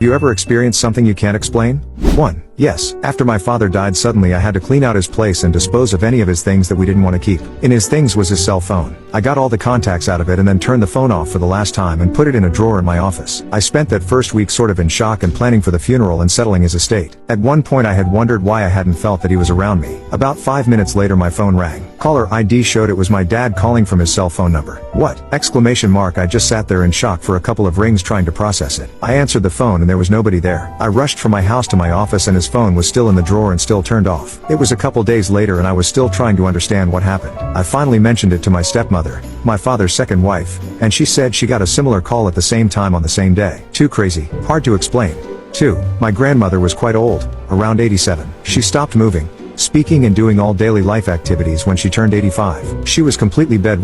You ever experienced something you can't explain? 1. Yes, after my father died suddenly I had to clean out his place and dispose of any of his things that we didn't want to keep. In his things was his cell phone. I got all the contacts out of it and then turned the phone off for the last time and put it in a drawer in my office. I spent that first week sort of in shock and planning for the funeral and settling his estate. At one point I had wondered why I hadn't felt that he was around me. About 5 minutes later my phone rang. Caller ID showed it was my dad calling from his cell phone number. What? Exclamation mark. I just sat there in shock for a couple of rings trying to process it. I answered the phone and there was nobody there. I rushed from my house to my office and his phone was still in the drawer and still turned off. It was a couple days later and I was still trying to understand what happened. I finally mentioned it to my stepmother, my father's second wife, and she said she got a similar call at the same time on the same day. Too crazy. Hard to explain. 2. My grandmother was quite old, around 87. She stopped moving, speaking and doing all daily life activities when she turned 85. She was completely bedridden.